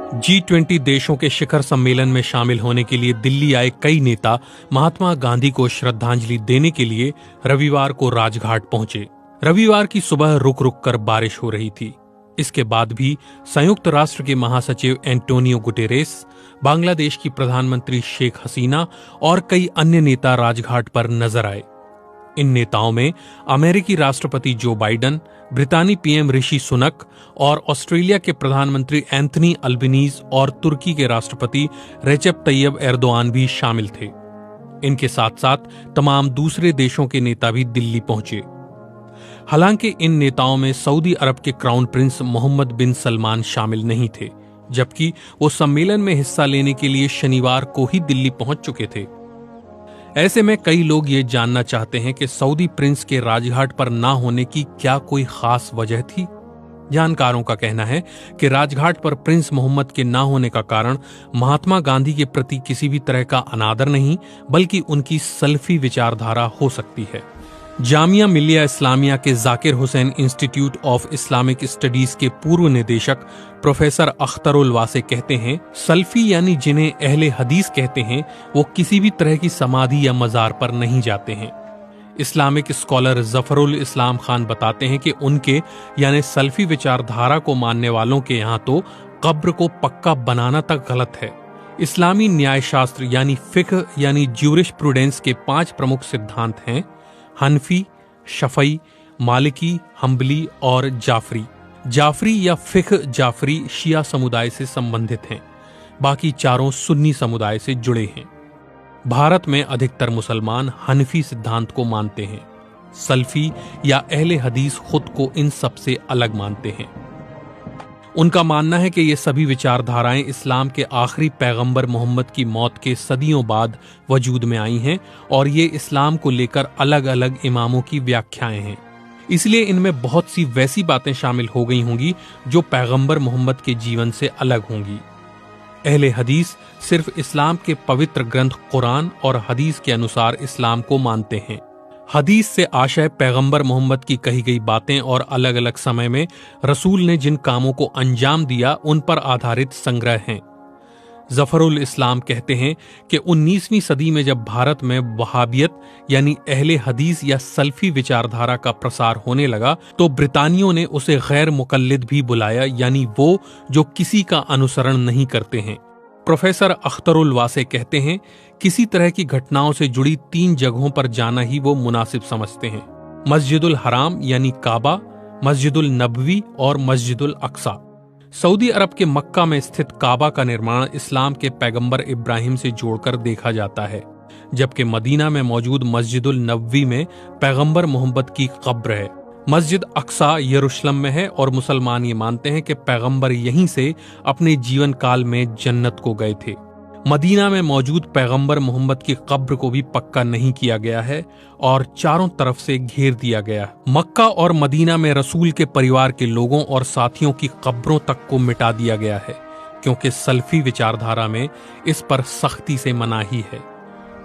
G20 देशों के शिखर सम्मेलन में शामिल होने के लिए दिल्ली आए कई नेता महात्मा गांधी को श्रद्धांजलि देने के लिए रविवार को राजघाट पहुंचे। रविवार की सुबह रुक रुक कर बारिश हो रही थी। इसके बाद भी संयुक्त राष्ट्र के महासचिव एंटोनियो गुटेरेस, बांग्लादेश की प्रधानमंत्री शेख हसीना और कई अन्य नेता राजघाट पर नजर आए। इन नेताओं में अमेरिकी राष्ट्रपति जो बाइडन, ब्रितानी पीएम ऋषि सुनक और ऑस्ट्रेलिया के प्रधानमंत्री एंथनी अल्बनीज और तुर्की के राष्ट्रपति रेचेप तैयब एर्दोआन भी शामिल थे। इनके साथ साथ तमाम दूसरे देशों के नेता भी दिल्ली पहुंचे। हालांकि इन नेताओं में सऊदी अरब के क्राउन प्रिंस मोहम्मद बिन सलमान शामिल नहीं थे, जबकि वो सम्मेलन में हिस्सा लेने के लिए शनिवार को ही दिल्ली पहुंच चुके थे। ऐसे में कई लोग ये जानना चाहते हैं कि सऊदी प्रिंस के राजघाट पर ना होने की क्या कोई खास वजह थी। जानकारों का कहना है कि राजघाट पर प्रिंस मोहम्मद के ना होने का कारण महात्मा गांधी के प्रति किसी भी तरह का अनादर नहीं, बल्कि उनकी सल्फी विचारधारा हो सकती है। जामिया मिलिया इस्लामिया के Zakir Hussain institute of Islamic studies के पूर्व निदेशक प्रोफेसर अख्तरुल वासे कहते हैं, सल्फी यानी जिन्हें अहले हदीस कहते हैं, वो किसी भी तरह की समाधि या मजार पर नहीं जाते हैं। इस्लामिक स्कॉलर जफरुल इस्लाम खान बताते हैं कि उनके यानी सल्फी विचारधारा को मानने वालों के यहाँ तो कब्र को पक्का बनाना तक गलत है। इस्लामी न्यायशास्त्र यानी फिक्ह यानी ज्यूरिस्प्रूडेंस के 5 प्रमुख सिद्धांत हैं: हनफी, शफई, मालिकी, हम्बली और जाफरी। जाफरी या फिक्ह जाफरी शिया समुदाय से संबंधित हैं, बाकी चारों सुन्नी समुदाय से जुड़े हैं। भारत में अधिकतर मुसलमान हनफी सिद्धांत को मानते हैं। सल्फी या अहले हदीस खुद को इन सबसे अलग मानते हैं। उनका मानना है कि ये सभी विचारधाराएं इस्लाम के आखिरी पैगंबर मोहम्मद की मौत के सदियों बाद वजूद में आई हैं और ये इस्लाम को लेकर अलग अलग इमामों की व्याख्याएं हैं। इसलिए इनमें बहुत सी वैसी बातें शामिल हो गई होंगी जो पैगंबर मोहम्मद के जीवन से अलग होंगी। अहले हदीस सिर्फ इस्लाम के पवित्र ग्रंथ कुरान और हदीस के अनुसार इस्लाम को मानते हैं। हदीस से आशय पैगंबर मोहम्मद की कही गई बातें और अलग अलग समय में रसूल ने जिन कामों को अंजाम दिया उन पर आधारित संग्रह हैं। जफरुल इस्लाम कहते हैं कि 19वीं सदी में जब भारत में वहाबियत यानी अहले हदीस या सल्फी विचारधारा का प्रसार होने लगा तो ब्रितानियों ने उसे गैर मुकल्लिद भी बुलाया, यानी वो जो किसी का अनुसरण नहीं करते हैं। प्रोफेसर अख्तरुल वासे कहते हैं, किसी तरह की घटनाओं से जुड़ी 3 जगहों पर जाना ही वो मुनासिब समझते हैं: मस्जिदुल हराम यानी काबा, मस्जिदुल नबवी और मस्जिदुल अक्सा। सऊदी अरब के मक्का में स्थित काबा का निर्माण इस्लाम के पैगंबर इब्राहिम से जोड़कर देखा जाता है, जबकि मदीना में मौजूद मस्जिदुल नबवी में पैगंबर मोहम्मद की कब्र है। मस्जिद अक्सा यरूशलेम में है और मुसलमान ये मानते हैं कि पैगंबर यहीं से अपने जीवन काल में जन्नत को गए थे। मदीना में मौजूद पैगंबर मोहम्मद की कब्र को भी पक्का नहीं किया गया है और चारों तरफ से घेर दिया गया। मक्का और मदीना में रसूल के परिवार के लोगों और साथियों की कब्रों तक को मिटा दिया गया है, क्योंकि सल्फी विचारधारा में इस पर सख्ती से मनाही है।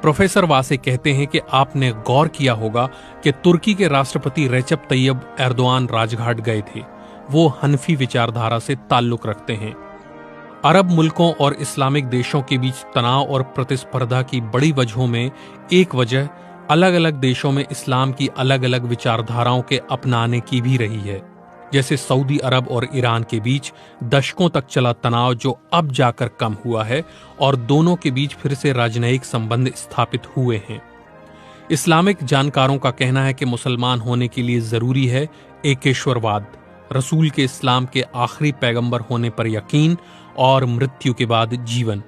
प्रोफेसर वासे कहते हैं कि आपने गौर किया होगा कि तुर्की के राष्ट्रपति रेचेप तैयब एर्दोआन राजघाट गए थे। वो हनफी विचारधारा से ताल्लुक रखते हैं। अरब मुल्कों और इस्लामिक देशों के बीच तनाव और प्रतिस्पर्धा की बड़ी वजहों में एक वजह अलग अलग देशों में इस्लाम की अलग अलग विचारधाराओं के अपनाने की भी रही है। जैसे सऊदी अरब और ईरान के बीच दशकों तक चला तनाव जो अब जाकर कम हुआ है और दोनों के बीच फिर से राजनयिक संबंध स्थापित हुए हैं। इस्लामिक जानकारों का कहना है कि मुसलमान होने के लिए जरूरी है एकेश्वरवाद, रसूल के इस्लाम के आखिरी पैगंबर होने पर यकीन और मृत्यु के बाद जीवन।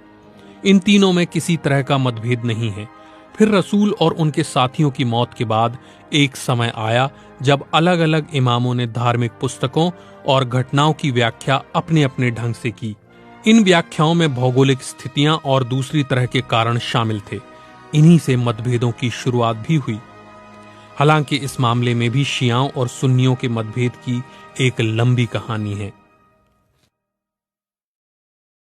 इन तीनों में किसी तरह का मतभेद नहीं है। फिर रसूल और उनके साथियों की मौत के बाद एक समय आया जब अलग अलग इमामों ने धार्मिक पुस्तकों और घटनाओं की व्याख्या अपने अपने ढंग से की। इन व्याख्याओं में भौगोलिक स्थितियां और दूसरी तरह के कारण शामिल थे। इन्हीं से मतभेदों की शुरुआत भी हुई। हालांकि इस मामले में भी शियाओं और सुन्नियों के मतभेद की एक लंबी कहानी है।